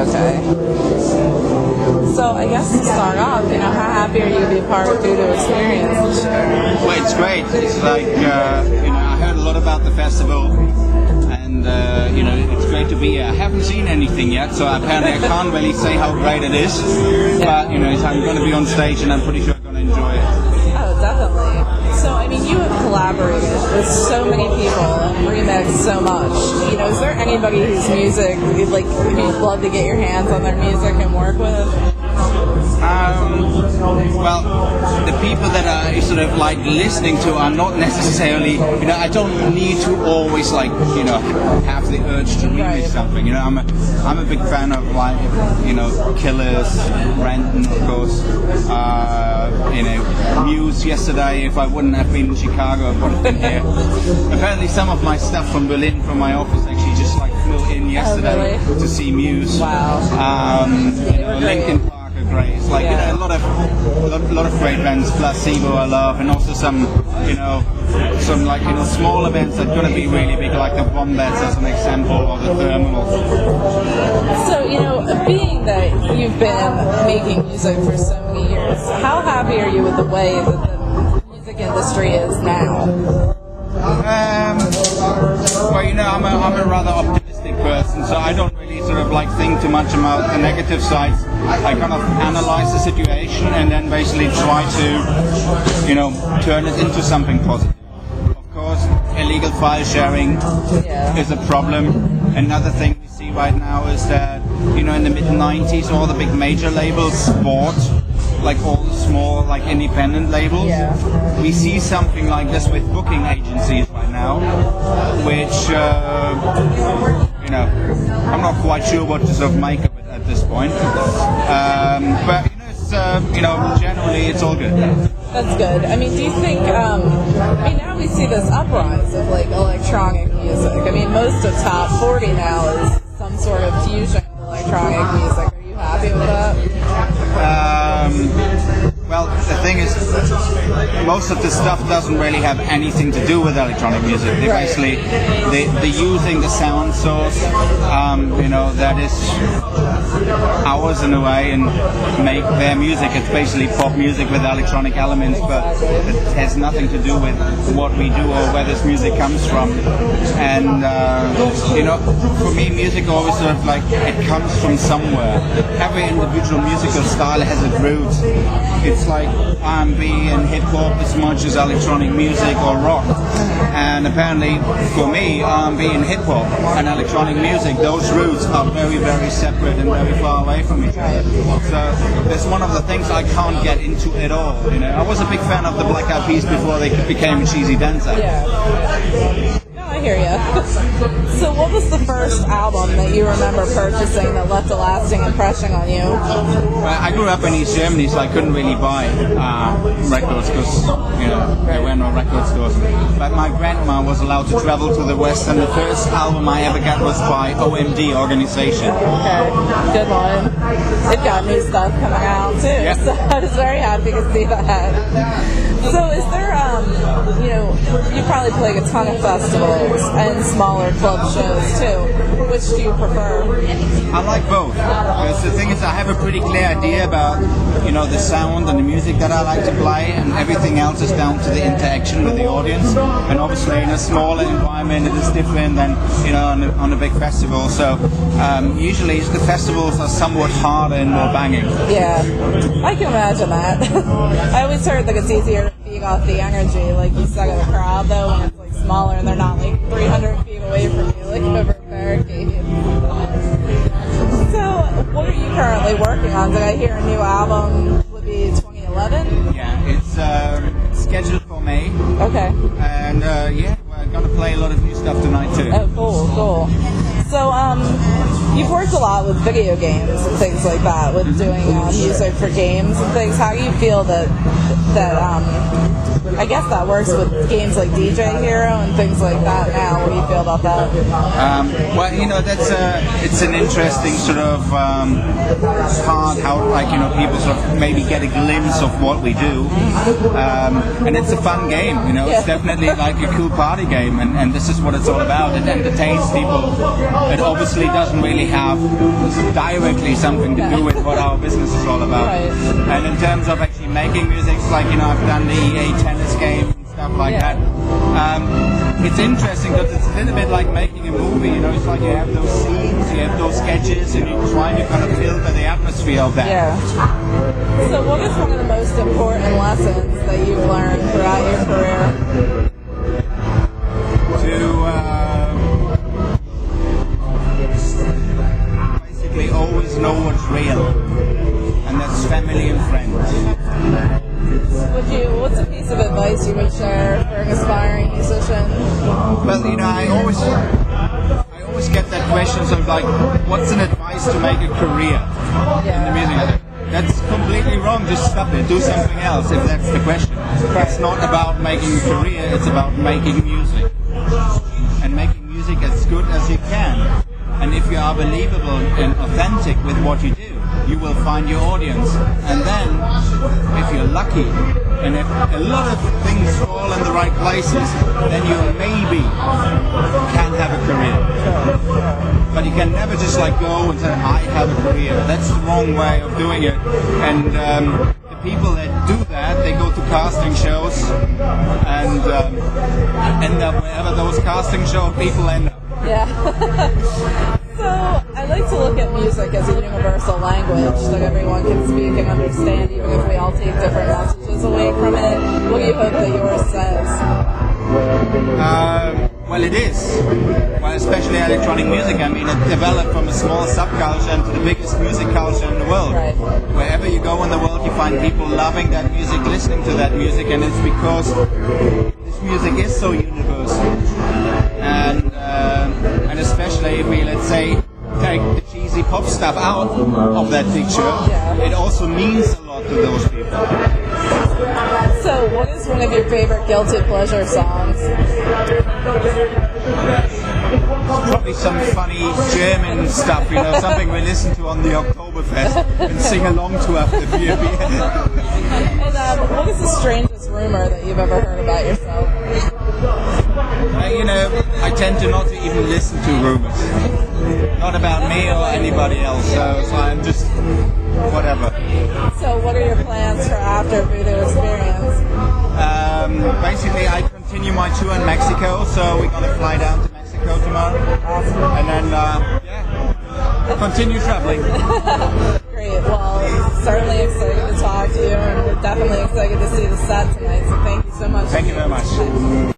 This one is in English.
Okay. So I guess to start off, how happy are you to be a part of Voodoo Experience this year? Well, it's great. It's like, I heard a lot about the festival, and, it's great to be here. I haven't seen anything yet, so apparently I can't really say how great it is, but, I'm going to be on stage, and I'm pretty sure I'm going to enjoy it. Oh, definitely. So, you have collaborated with so many people and remixed so much. Is there anybody whose music, you'd love to get your hands on their music and work with? Well, the people that I sort of like listening to are not necessarily, I don't need to always have the urge to remix something. I'm a big fan of Killers, Brandon, of course, Muse yesterday. If I wouldn't have been in Chicago, I would have been here. Apparently some of my stuff from Berlin, from my office, actually just flew in yesterday to see Muse. Wow. Linkin Park are great. It's a lot of great bands. Placebo I love, and also some smaller bands that are gonna be really big, like the Wombats as an example, or the Thermals. So being that you've been making music for so many years, how happy are you with the way that the music industry is now? I'm a rather optimistic person, so I don't really think too much about the negative sides. I kind of analyze the situation and then basically try to, turn it into something positive. Of course, illegal file sharing is a problem. Another thing we see right now is that, in the mid-90s, all the big major labels bought all the small independent labels. We see something like this with booking agencies right now, which I'm not quite sure what to sort of make of it at this point. But it's generally it's all good. That's good. Do you think now we see this uprise of electronic music. Most of top 40 now is some sort of fusion of electronic music. Are you happy with that? Well, the thing is, most of the stuff doesn't really have anything to do with electronic music. They basically, they're using the sound source, that is ours in a way, and make their music. It's basically pop music with electronic elements, but it has nothing to do with what we do or where this music comes from. And, for me, music always it comes from somewhere. Every individual musical style has its roots. It's like R&B and hip-hop as much as electronic music or rock. And apparently, for me, R&B and hip-hop and electronic music, those roots are very, very separate and very far away from each other. So that's one of the things I can't get into at all. I was a big fan of the Black Eyed Peas before they became a cheesy dancer. I hear you. So what was the first album that you remember purchasing that left a lasting impression on you? I grew up in East Germany, so I couldn't really buy records because, there were no record stores. But my grandma was allowed to travel to the West, and the first album I ever got was by OMD Organization. Okay, good one. They've got new stuff coming out too, so I was very happy to see that. So is there, you probably play a ton of festivals and smaller club shows too. Which do you prefer? I like both. Because the thing is, I have a pretty clear idea about, the sound and the music that I like to play, and everything else is down to the interaction with the audience. And obviously in a smaller environment it is different than, on a big festival. So usually the festivals are somewhat harder and more banging. Yeah, I can imagine that. I always heard it's easier to feed off the energy, like you said, of the crowd though, when it's smaller and they're not 300 feet away from you, over a barricade. So, what are you currently working on? Did I hear a new album would be 2011? Yeah, it's scheduled for May. Okay. And we're going to play a lot of new stuff tonight too. Oh, cool. So, you've worked a lot with video games and things like that, with doing music for games and things. How do you feel that I guess that works with games like DJ Hero and things like that now? What do you feel about that? That's it's an interesting sort of part, how people sort of maybe get a glimpse of what we do, and it's a fun game. It's definitely a cool party game, and this is what it's all about. It entertains people it obviously doesn't really have directly something to do with what our business is all about. Right. And in terms of actually making music, it's like, I've done the EA tennis game and stuff like that. It's interesting because it's a little bit like making a movie, it's like you have those scenes, you have those sketches, and you're trying to kind of filter the atmosphere of that. Yeah. So what is one of the most important lessons that you've learned throughout your career? Basically always know what's real, and that's family and friends. What's a piece of advice you would share for an aspiring musician? Well, I always get that question, so like, what's an advice to make a career in the music? That's completely wrong. Just stop it. Do something else if that's the question. It's not about making a career, it's about making music. And making music as good as you can. And if you are believable and authentic with what you do, you will find your audience. And then, if you're lucky, and if a lot of things fall in the right places, then you maybe can have a career. But you can never just go and say, I have a career. That's the wrong way of doing it. And the people that do that, they go to casting shows and end up wherever those casting show people end up. Yeah. So I like to look at music as a universal language that everyone can speak and understand, even if we all take different messages away from it. What do you hope that yours says? Well, it is. Well, especially electronic music. I mean, it developed from a small subculture into the biggest music culture in the world. Right. Wherever you go in the world, you find people loving that music, listening to that music, and it's because this music is so universal. And especially if we, let's say, take the cheesy pop stuff out of that picture, it also means a lot to those people. So, what is one of your favorite guilty pleasure songs? Probably some funny German stuff, something we listen to on the Oktoberfest and sing along to after beer. And what is the strangest rumor that you've ever heard about yourself? I tend to not to even listen to rumors. Not about me or anybody else, so I'm just whatever. So what are your plans for after Voodoo Experience? Basically, I continue my tour in Mexico, so we're going to fly down to Mexico tomorrow. Awesome. And then, continue traveling. Great. Well, certainly excited to talk to you, and we're definitely excited to see the set tonight, so thank you so much. Thank you very much.